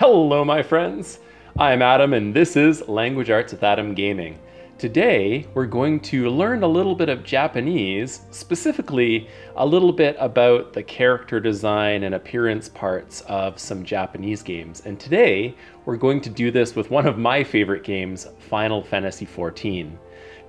Hello my friends, I'm Adam and this is Language Arts with Adam Gaming. Today we're going to learn a little bit of Japanese, specifically a little bit about the character design and appearance parts of some Japanese games. And today we're going to do this with one of my favorite games, Final Fantasy XIV.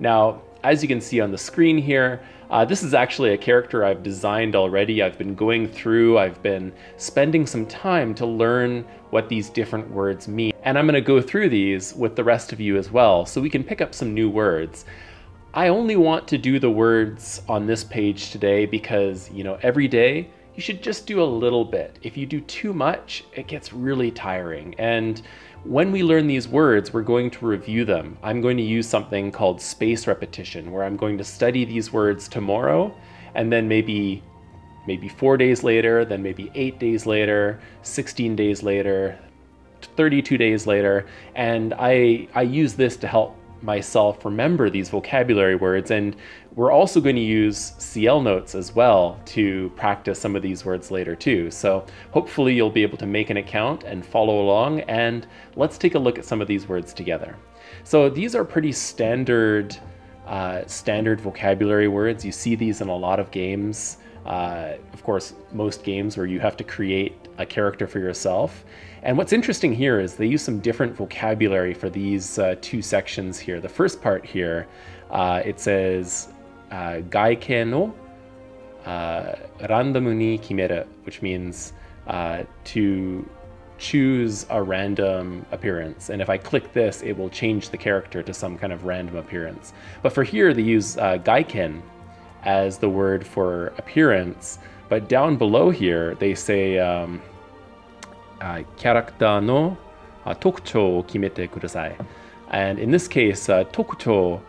Now, as you can see on the screen here, this is actually a character I've designed already. I've been going through, I've been spending some time to learn what these different words mean. And I'm going to go through these with the rest of you as well, so we can pick up some new words. I only want to do the words on this page today because, every day you should just do a little bit. If you do too much, it gets really tiring. And when we learn these words, we're going to review them. I'm going to use something called space repetition, where I'm going to study these words tomorrow, and then maybe 4 days later, then maybe 8 days later, 16 days later, 32 days later, and I use this to help myself remember these vocabulary words. And we're also going to use CL notes as well to practice some of these words later too. So hopefully you'll be able to make an account and follow along, and let's take a look at some of these words together. So these are pretty standard vocabulary words. You see these in a lot of games. Of course, most games where you have to create a character for yourself. And what's interesting here is they use some different vocabulary for these two sections here. The first part here, it says Gaiken randomu ni kimeru, which means to choose a random appearance. And if I click this, it will change the character to some kind of random appearance. But for here, they use Gaiken as the word for appearance. But down below here, they say Kyarakuta no tokuchouを決めてください. And in this case, tokuchou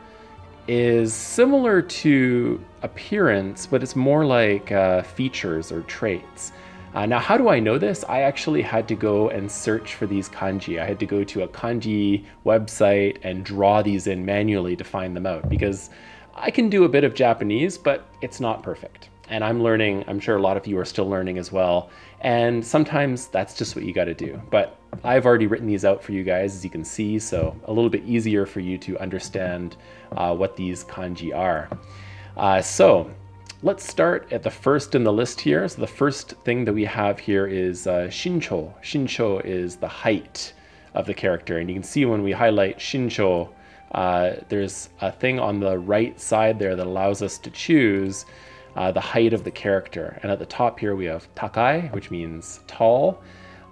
is similar to appearance, but it's more like features or traits. Now, how do I know this? I actually had to go and search for these kanji. I had to go to a kanji website and draw these in manually to find them out, because I can do a bit of Japanese, but it's not perfect. And I'm learning, I'm sure a lot of you are still learning as well. And sometimes that's just what you got to do. But I've already written these out for you guys, as you can see, so a little bit easier for you to understand what these kanji are. So let's start at the first in the list here. So the first thing that we have here is Shinchou. Shinchou is the height of the character. And you can see when we highlight Shinchou, there's a thing on the right side there that allows us to choose the height of the character. And at the top here we have takai, which means tall.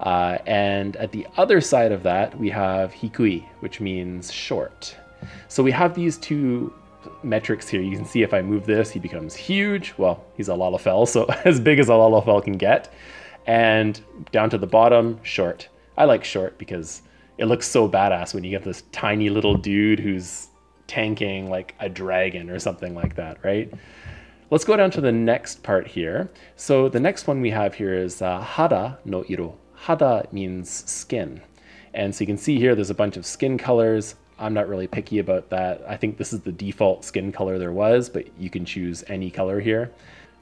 And at the other side of that we have hikui, which means short. So we have these two metrics here. You can see if I move this, he becomes huge. Well, he's a Lalafell, so as big as a Lalafell can get. And down to the bottom, short. I like short because it looks so badass when you get this tiny little dude who's tanking like a dragon or something like that, right? Let's go down to the next part here. So the next one we have here is Hada no iro. Hada means skin. And so you can see here there's a bunch of skin colors. I'm not really picky about that. I think this is the default skin color there was, but you can choose any color here.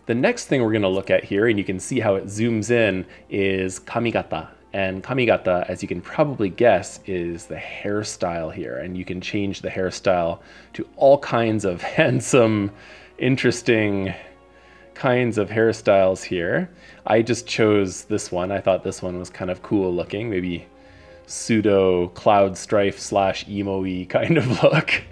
The next thing we're going to look at here, and you can see how it zooms in, is Kamigata. And Kamigata, as you can probably guess, is the hairstyle here. And you can change the hairstyle to all kinds of handsome, interesting kinds of hairstyles here. I just chose this one. I thought this one was kind of cool looking, maybe pseudo cloud strife / emo-y kind of look.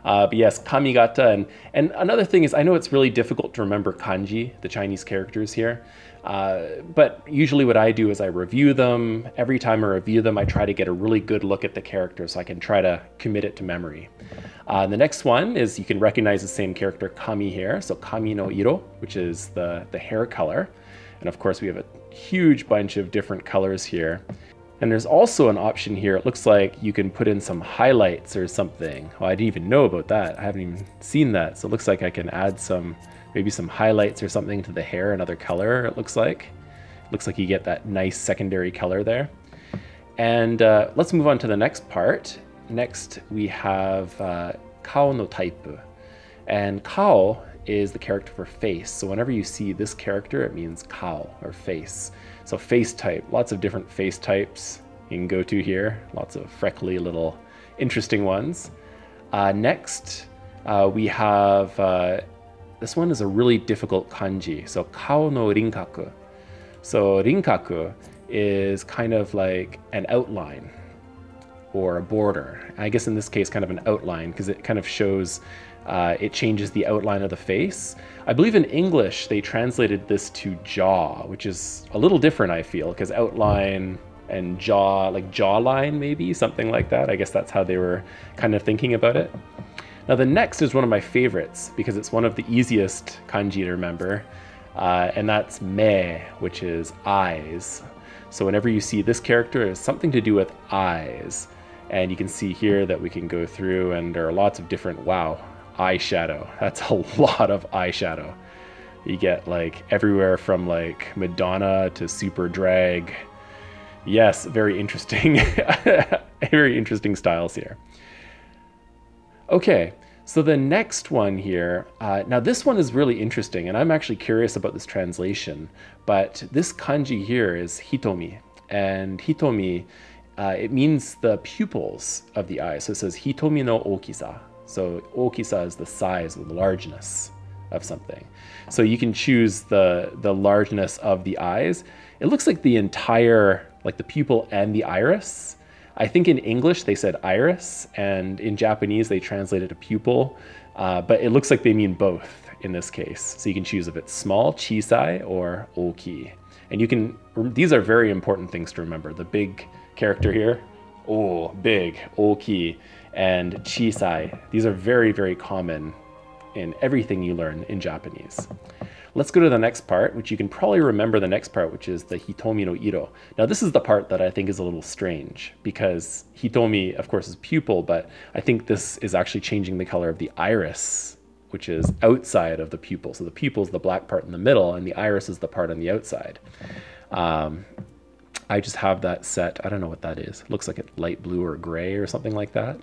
But yes, Kamigata. And another thing is, I know it's really difficult to remember kanji, the Chinese characters here. But usually what I do is I review them. Every time I review them, I try to get a really good look at the character so I can try to commit it to memory. The next one is, you can recognize the same character, Kami here. So Kami no iro, which is the hair color. And of course we have a huge bunch of different colors here. And there's also an option here. It looks like you can put in some highlights or something. Well, I didn't even know about that. I haven't even seen that. So it looks like I can add maybe some highlights or something to the hair, another color, it looks like. Looks like you get that nice secondary color there. And let's move on to the next part. Next, we have kao no taipu. And kao is the character for face. So whenever you see this character, it means kao, or face. So face type, lots of different face types. you can go to here. Lots of freckly little interesting ones. Next, we have, this one is a really difficult kanji. So, kao no rinkaku. So, rinkaku is kind of like an outline or a border. I guess in this case, kind of an outline, because it kind of shows, it changes the outline of the face. I believe in English, they translated this to jaw, which is a little different, I feel, because outline and jaw, like jawline maybe, something like that. I guess that's how they were kind of thinking about it. Now the next is one of my favorites because it's one of the easiest kanji to remember, and that's me, which is eyes. So whenever you see this character, it's something to do with eyes. And you can see here that we can go through and there are lots of different, wow, eyeshadow. That's a lot of eyeshadow. You get like everywhere from like Madonna to super drag. Yes, very interesting. Very interesting styles here. Okay, so the next one here, now this one is really interesting, and I'm actually curious about this translation, but this kanji here is Hitomi, and Hitomi, it means the pupils of the eye. So it says Hitomi no ookisa. So ookisa is the size or the largeness of something. So you can choose the largeness of the eyes. It looks like the entire, like the pupil and the iris. I think in English they said iris, and in Japanese they translated a pupil, but it looks like they mean both in this case. So you can choose if it's small, chisai, or oki. And you can, these are very important things to remember. The big character here, oh, big, oki, and chisai. These are very, very common in everything you learn in Japanese. Let's go to the next part, which you can probably remember the next part, which is the hitomi no iro. Now this is the part that I think is a little strange because hitomi, of course, is pupil, but I think this is actually changing the color of the iris, which is outside of the pupil. So the pupil is the black part in the middle and the iris is the part on the outside. I just have that set. I don't know what that is. It looks like it's light blue or gray or something like that.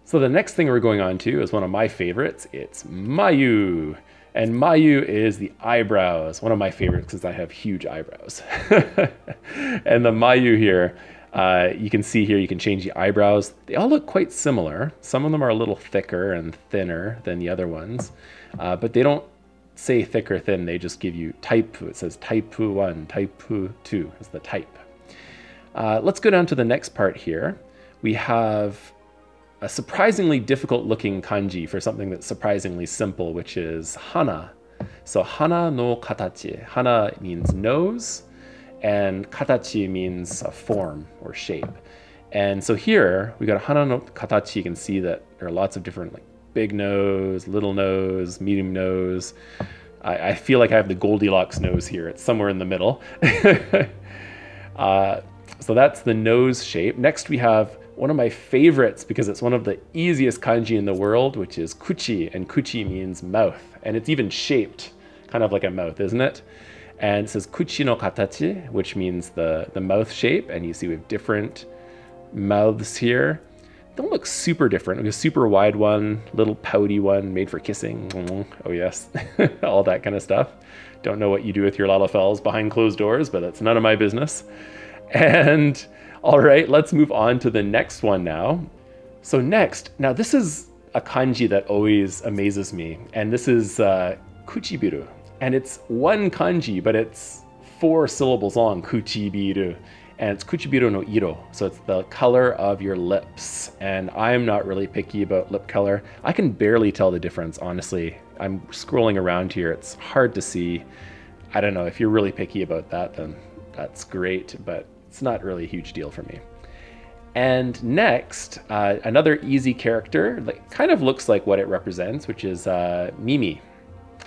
So the next thing we're going on to is one of my favorites. It's Mayu. And Mayu is the eyebrows. One of my favorites because I have huge eyebrows. And the Mayu here, you can see here, you can change the eyebrows. They all look quite similar. Some of them are a little thicker and thinner than the other ones, but they don't say thick or thin. They just give you taipu. It says taipu 1, taipu 2 is the type. Let's go down to the next part here. We have a surprisingly difficult looking kanji for something that's surprisingly simple, which is Hana. So Hana no katachi. Hana means nose, and katachi means a form or shape. And so here we got a Hana no katachi. You can see that there are lots of different, like big nose, little nose, medium nose. I feel like I have the Goldilocks nose here. It's somewhere in the middle. So that's the nose shape. Next we have one of my favorites because it's one of the easiest kanji in the world, which is Kuchi, and Kuchi means mouth, and it's even shaped kind of like a mouth, isn't it? And it says Kuchi no katachi, which means the mouth shape, and you see we have different mouths here. Don't look super different. We have a super wide one, little pouty one made for kissing. Oh yes, all that kind of stuff. Don't know what you do with your lalafels behind closed doors, but that's none of my business. And all right, let's move on to the next one now. So next, now this is a kanji that always amazes me, and this is Kuchibiru. And it's one kanji, but it's 4 syllables long, Kuchibiru. And it's Kuchibiru no iro, so it's the color of your lips. And I'm not really picky about lip color. I can barely tell the difference, honestly. I'm scrolling around here, it's hard to see. I don't know, if you're really picky about that, then that's great, but it's not really a huge deal for me. And next, another easy character that kind of looks like what it represents, which is Mimi.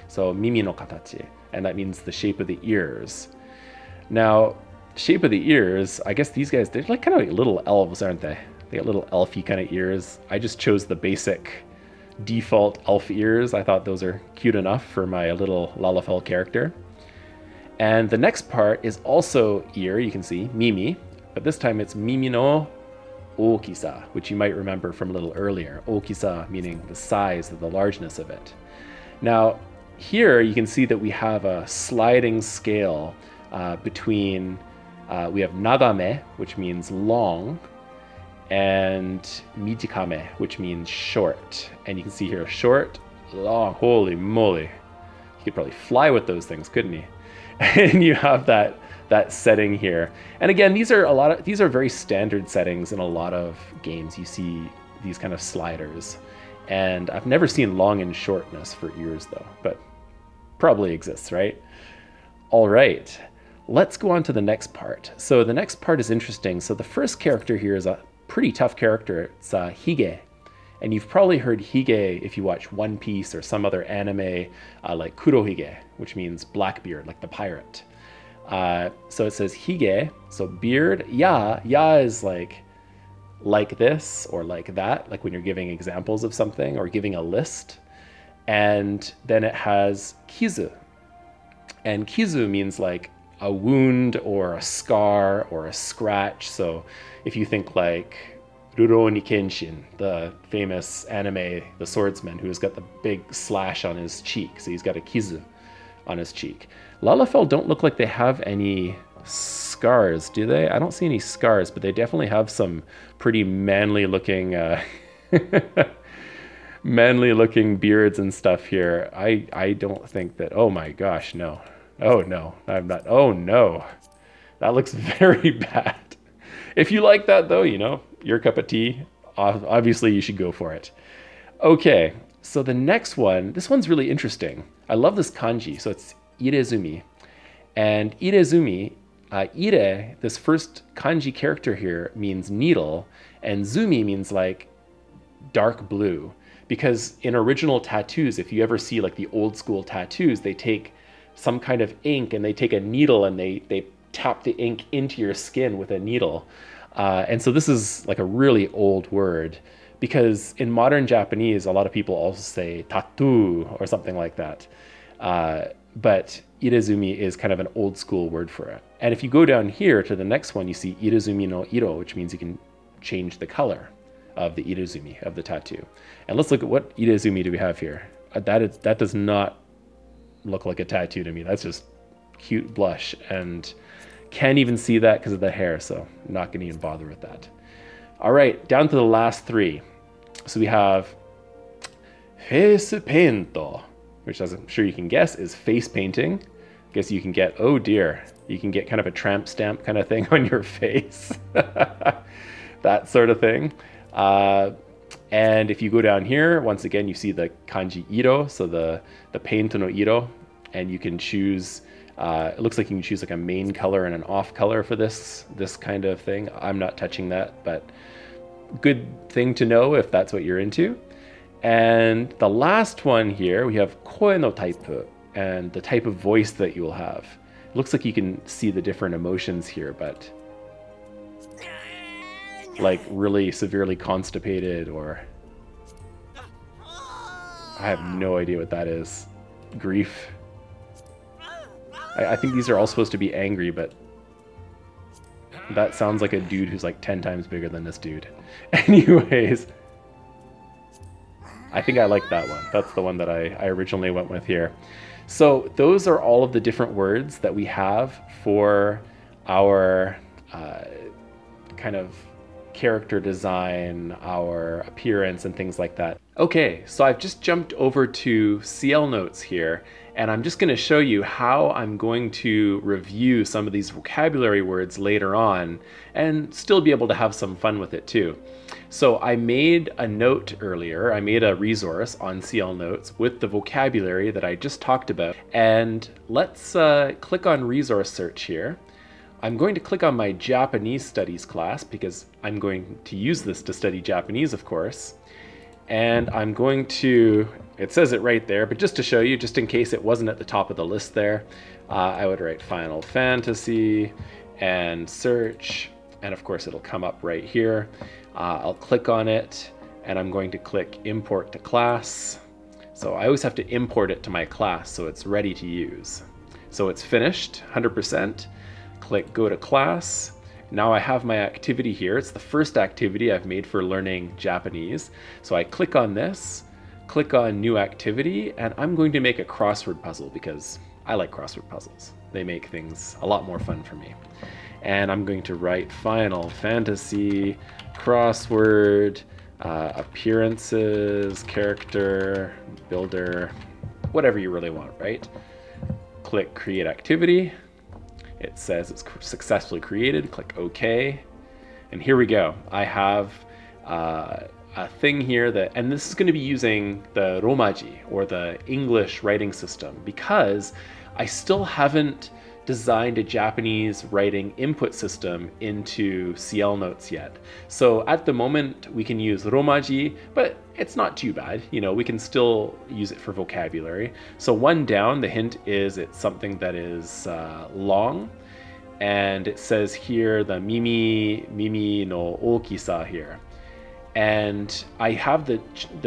So Mimi no katachi, and that means the shape of the ears. Now, shape of the ears, I guess these guys, they're like kind of like little elves, aren't they? They got little elfy kind of ears. I just chose the basic default elf ears. I thought those are cute enough for my little lalafell character. And the next part is also ear, you can see, Mimi, but this time it's Mimi no ookisa, which you might remember from a little earlier. Ookisa meaning the size, the largeness of it. Now, here you can see that we have a sliding scale between We have nagame, which means long, and mijikame, which means short. And you can see here, short, long, holy moly. He could probably fly with those things, couldn't he? And you have that setting here. And again, these are very standard settings in a lot of games. You see these kind of sliders. And I've never seen long and shortness for ears though, but probably exists, right? All right, let's go on to the next part. So the next part is interesting. So the first character here is a pretty tough character. It's Hige. And you've probably heard Hige if you watch One Piece or some other anime like Kurohige, which means Blackbeard, like the pirate. So it says Hige, so beard. Ya is like this or like that, like when you're giving examples of something or giving a list. And then it has Kizu. And Kizu means like a wound or a scar or a scratch. So if you think like Rurouni Kenshin, the famous anime, the swordsman who's got the big slash on his cheek. So he's got a kizu on his cheek. Lalafell don't look like they have any scars, do they? I don't see any scars, but they definitely have some pretty manly looking manly looking beards and stuff here. I don't think that, oh my gosh, no. Oh no, I'm not, oh no. That looks very bad. If you like that though, you know, your cup of tea, obviously you should go for it. Okay, so the next one, this one's really interesting. I love this kanji. So it's irezumi. And irezumi, ire, this first kanji character here, means needle, and zumi means like dark blue. Because in original tattoos, if you ever see like the old school tattoos, they take some kind of ink and they take a needle and they tap the ink into your skin with a needle. And so this is like a really old word, because in modern Japanese, a lot of people also say tattoo or something like that. But irezumi is kind of an old school word for it. And if you go down here to the next one, you see irezumi no iro, which means you can change the color of the irezumi, of the tattoo. And let's look at what irezumi do we have here. That does not look like a tattoo to me. That's just cute blush, and can't even see that because of the hair, so I'm not going to even bother with that. All right, down to the last three. So we have face painto, which, as I'm sure you can guess, is face painting. I guess you can get, oh dear, you can get kind of a tramp stamp kind of thing on your face. That sort of thing. And if you go down here, once again, you see the kanji iro, so the painto no iro, and you can choose, it looks like you can choose like a main color and an off color for this kind of thing. I'm not touching that, but good thing to know if that's what you're into. And the last one here, we have koe no taipu, and the type of voice that you will have. It looks like you can see the different emotions here, but like really severely constipated, or I have no idea what that is. Grief. I think these are all supposed to be angry, but that sounds like a dude who's like 10 times bigger than this dude. Anyways, I think I like that one. That's the one that I originally went with here. So those are all of the different words that we have for our kind of character design, our appearance, and things like that. Okay, so I've just jumped over to CL Notes here, and I'm just going to show you how I'm going to review some of these vocabulary words later on and still be able to have some fun with it too. So I made a note earlier, I made a resource on CL Notes with the vocabulary that I just talked about, and let's click on resource search here. I'm going to click on my Japanese studies class because I'm going to use this to study Japanese, of course. And I'm going to, it says it right there, but just to show you, just in case it wasn't at the top of the list there, I would write Final Fantasy and search, and of course it'll come up right here. I'll click on it, and I'm going to click import to class. So I always have to import it to my class so it's ready to use. So it's finished, 100%. Click go to class. Now I have my activity here. It's the first activity I've made for learning Japanese. So I click on this, click on new activity, and I'm going to make a crossword puzzle because I like crossword puzzles. They make things a lot more fun for me. and I'm going to write Final Fantasy crossword appearances, character, builder, whatever you really want, right? Click create activity. It says it's successfully created. Click OK. And here we go. I have a thing here that, and this is going to be using the Romaji, or the English writing system, because I still haven't designed a Japanese writing input system into CL Notes yet. So at the moment we can use Romaji, but it's not too bad. You know, we can still use it for vocabulary. So one down, the hint is it's something that is long, and it says here the mimi no ookisa here. And I have the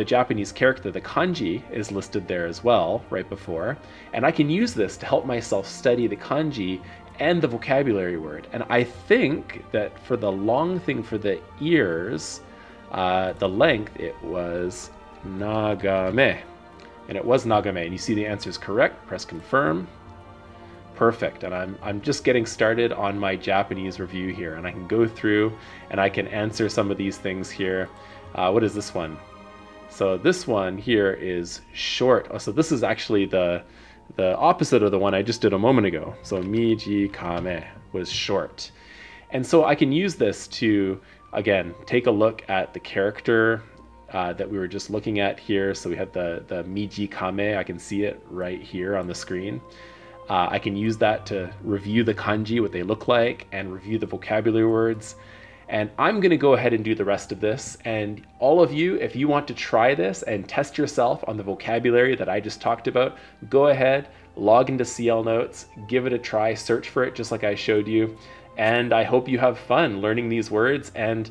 Japanese character, the kanji, is listed there as well, right before. And I can use this to help myself study the kanji and the vocabulary word. And I think that for the long thing for the ears, the length, it was nagame. And it was nagame. And you see the answer is correct. Press confirm. Perfect. And I'm just getting started on my Japanese review here, and I can go through and I can answer some of these things here. What is this one? So this one here is short. Oh, so this is actually the opposite of the one I just did a moment ago. So miji kame was short. And so I can use this to, again, take a look at the character that we were just looking at here. So we have the miji kame. I can see it right here on the screen. I can use that to review the kanji, what they look like, and review the vocabulary words. And I'm going to go ahead and do the rest of this. And all of you, if you want to try this and test yourself on the vocabulary that I just talked about, go ahead, log into CL Notes, give it a try, search for it just like I showed you. And I hope you have fun learning these words. And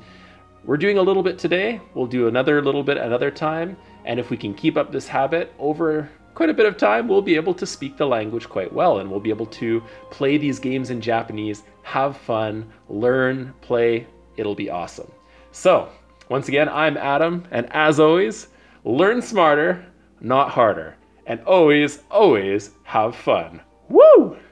we're doing a little bit today. We'll do another little bit another time. And if we can keep up this habit over quite a bit of time, we'll be able to speak the language quite well, and we'll be able to play these games in Japanese, have fun, learn, play. It'll be awesome. So, once again, I'm Adam, and as always, learn smarter, not harder, and always, always have fun. Woo!